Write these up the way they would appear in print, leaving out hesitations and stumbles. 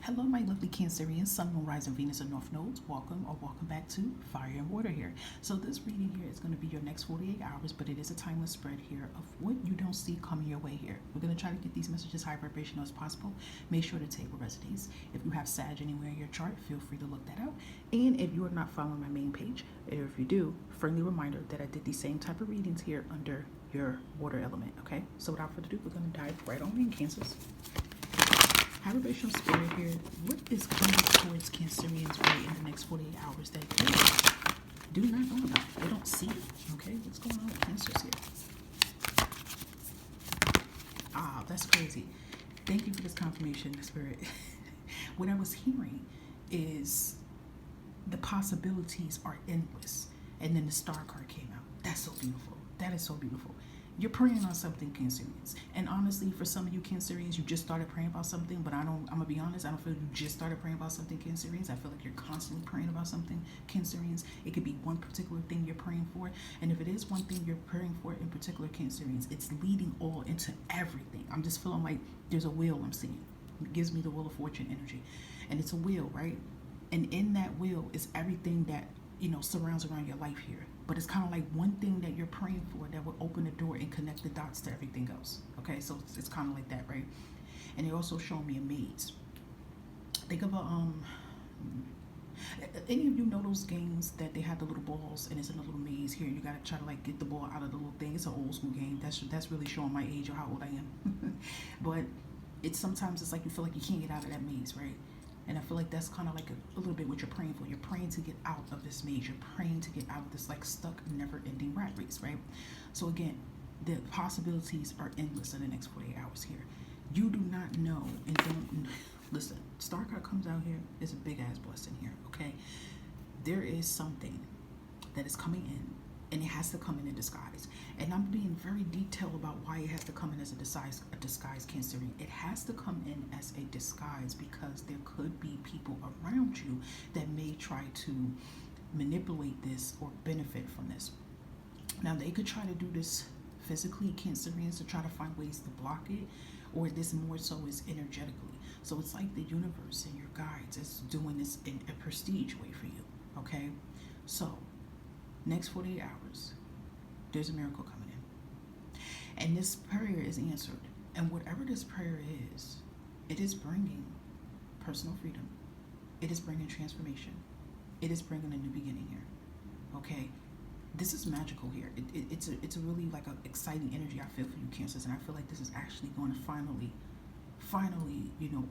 Hello, my lovely Cancerians, Sun, Moon, Rising, Venus, and North Nodes. Welcome or welcome back to Fire and Water here. So this reading here is going to be your next 48 hours, but it is a timeless spread here of what you don't see coming your way here. We're going to try to get these messages high vibrational as possible. Make sure to take what resonates. If you have Sag anywhere in your chart, feel free to look that out. And if you are not following my main page, or if you do, friendly reminder that I did these same type of readings here under your water element, okay? So without further ado, we're going to dive right on in, Cancers. High vibrational spirit here. What is coming towards Cancerians way in the next 48 hours that they do not know about? They don't see it. Okay, what's going on with Cancers here? Ah, that's crazy. Thank you for this confirmation, Spirit. What I was hearing is the possibilities are endless. And then the star card came out. That's so beautiful. That is so beautiful. You're praying on something, Cancerians. And honestly, for some of you Cancerians, you just started praying about something, but I'm going to be honest, I don't feel you just started praying about something, Cancerians. I feel like you're constantly praying about something, Cancerians. It could be one particular thing you're praying for. And if it is one thing you're praying for in particular, Cancerians, it's leading all into everything. I'm just feeling like there's a wheel I'm seeing. It gives me the Wheel of Fortune energy. And it's a wheel, right? And in that wheel is everything that, surrounds around your life here. But it's kind of like one thing that you're praying for that will open the door and connect the dots to everything else. Okay, so it's kind of like that, right? And they also show me a maze. Think of any of you know those games that they have the little balls and it's in a little maze here? You gotta try to like get the ball out of the little thing. It's an old school game. That's really showing my age or how old I am. But sometimes it's like you feel like you can't get out of that maze, right? And I feel like that's kind of like a little bit what you're praying for. You're praying to get out of this maze. You're praying to get out of this like stuck, never-ending rat race, right? So again, the possibilities are endless in the next 48 hours here. You do not know and don't listen. Star card comes out here. It's a big ass blessing here, okay? There is something that is coming in, and it has to come in a disguise. And I'm being very detailed about why it has to come in as a disguise, Cancerian. It has to come in as a disguise because there could be people around you that may try to manipulate this or benefit from this. Now, they could try to do this physically, Cancerians, to try to find ways to block it, or this more so is energetically. So it's like the universe and your guides is doing this in a prestige way for you, okay? So next 48 hours, there's a miracle coming in. And this prayer is answered. And whatever this prayer is, it is bringing personal freedom. It is bringing transformation. It is bringing a new beginning here. Okay? This is magical here. It's a really like an exciting energy I feel for you, Cancers. And I feel like this is actually going to finally,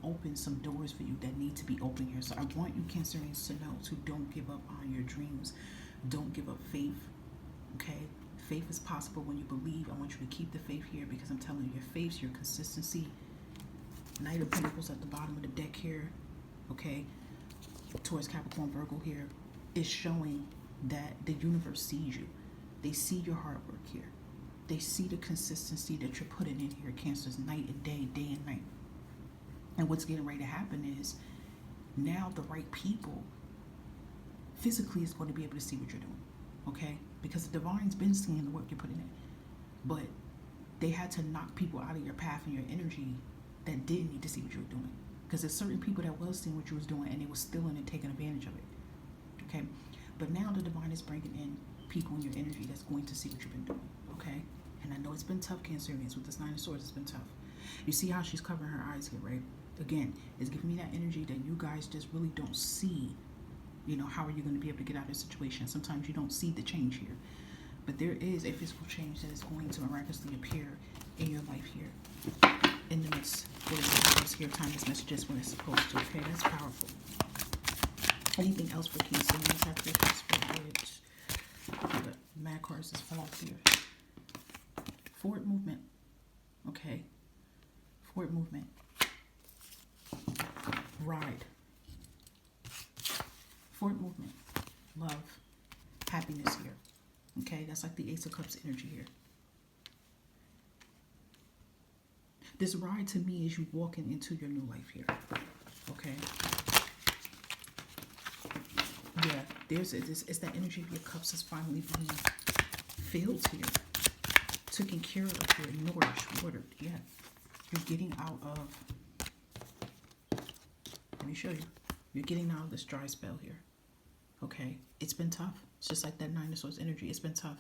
open some doors for you that need to be open here. So I want you Cancerians to know to don't give up on your dreams. Don't give up faith, okay? Faith is possible when you believe. I want you to keep the faith here because I'm telling you, your faith, your consistency. Knight of Pentacles at the bottom of the deck here, okay? Towards Capricorn, Virgo here, is showing that the universe sees you. They see your hard work here. They see the consistency that you're putting in here, Cancers, night and day, day and night. And what's getting ready to happen is now the right people physically is going to be able to see what you're doing, okay? Because the divine's been seeing the work you're putting in. But they had to knock people out of your path and your energy that didn't need to see what you were doing. Because there's certain people that was seeing what you was doing and they were still in and taking advantage of it, okay? But now the divine is bringing in people in your energy that's going to see what you've been doing, okay? And I know it's been tough, Cancerians. With this Nine of Swords, it's been tough. You see how she's covering her eyes here, right? Again, it's giving me that energy that you guys just really don't see. How are you going to be able to get out of this situation? Sometimes you don't see the change here. But there is a physical change that is going to miraculously appear in your life here. In the midst of this here, timeless messages when it's supposed to. Okay, that's powerful. Anything else for Cancerians after this spirit? The mad cards just fell off here. Forward movement. Okay. Forward movement. Ride. Forward movement, love, happiness here. Okay, that's like the Ace of Cups energy here. This ride to me is you walking into your new life here. Okay. Yeah, it's that energy of your cups is finally being filled here, taken care of here, nourished, watered. Yeah, you're getting out of. Let me show you. You're getting out of this dry spell here. Okay? It's been tough. It's just like that Nine of Swords energy. It's been tough.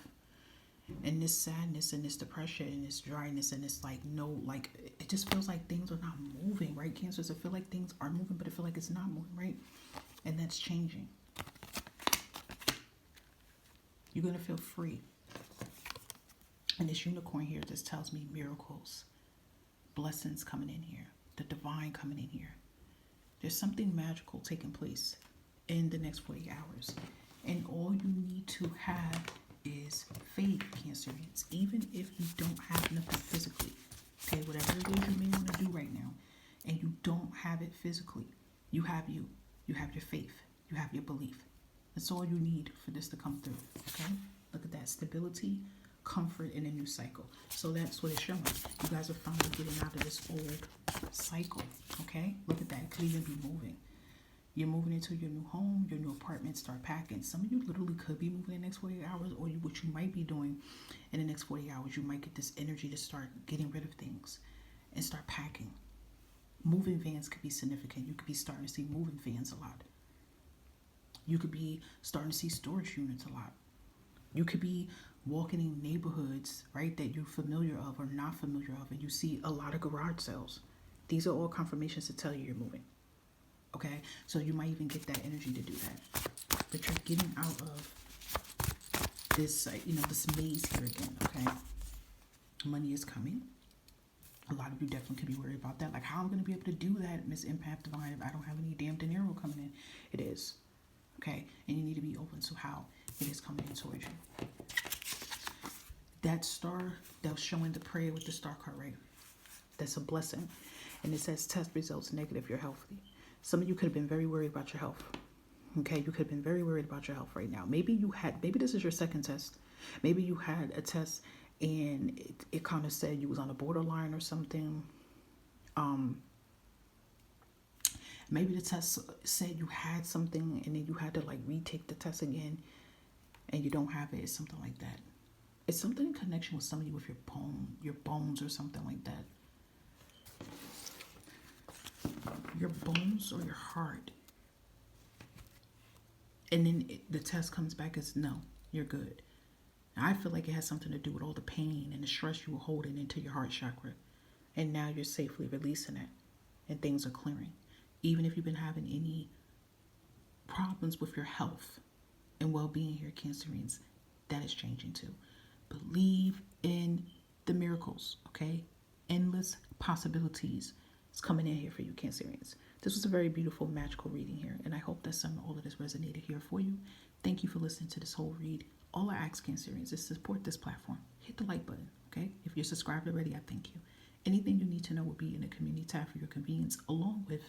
And this sadness and this depression and this dryness and this like no, like it just feels like things are not moving, right? Cancers, I feel like things are moving, but I feel like it's not moving, right? And that's changing. You're going to feel free. And this unicorn here just tells me miracles, blessings coming in here, the divine coming in here. There's something magical taking place in the next 40 hours. And all you need to have is faith, Cancerians. Even if you don't have nothing physically. Okay, whatever it is you may want to do right now, and you don't have it physically, you have you. You have your faith. You have your belief. That's all you need for this to come through. Okay? Look at that. Stability, comfort, in a new cycle. So that's what it's showing. You guys are finally getting out of this old cycle. Okay? Look at that. It could even be moving. You're moving into your new home, your new apartment, start packing. Some of you literally could be moving in the next 48 hours, or what you might be doing in the next 40 hours, you might get this energy to start getting rid of things and start packing. Moving vans could be significant. You could be starting to see moving vans a lot. You could be starting to see storage units a lot. You could be walking in neighborhoods, right, that you're familiar of or not familiar of, and you see a lot of garage sales. These are all confirmations to tell you you're moving. Okay? So you might even get that energy to do that. But you're getting out of this, this maze here again, okay? Money is coming. A lot of you definitely could be worried about that. Like, how am I going to be able to do that, Miss Empath Divine, if I don't have any damn dinero coming in? It is. Okay? And you need to be open to how it is coming in towards you. That star that was showing the prayer with the star card, right? That's a blessing. And it says test results negative, you're healthy. Some of you could have been very worried about your health. Okay? You could have been very worried about your health right now. Maybe this is your second test. Maybe you had a test and it kind of said you was on a borderline or something. Maybe the test said you had something and then you had to like retake the test again and you don't have it. It's something like that. It's something in connection with somebody with your bones or something like that. Your bones or your heart. And then the test comes back as no, you're good. Now, I feel like it has something to do with all the pain and the stress you were holding into your heart chakra. And now you're safely releasing it and things are clearing. Even if you've been having any problems with your health and well-being here, Cancerians, that is changing too. Believe in the miracles, okay? Endless possibilities is coming in here for you, Cancerians. This was a very beautiful, magical reading here, and I hope that some of all of this resonated here for you. Thank you for listening to this whole read. All I ask, Cancerians, is support this platform. Hit the like button, okay? If you're subscribed already, I thank you. Anything you need to know will be in the community tab for your convenience, along with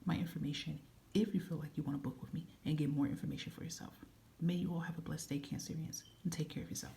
my information if you feel like you want to book with me and get more information for yourself. May you all have a blessed day, Cancerians, and take care of yourself.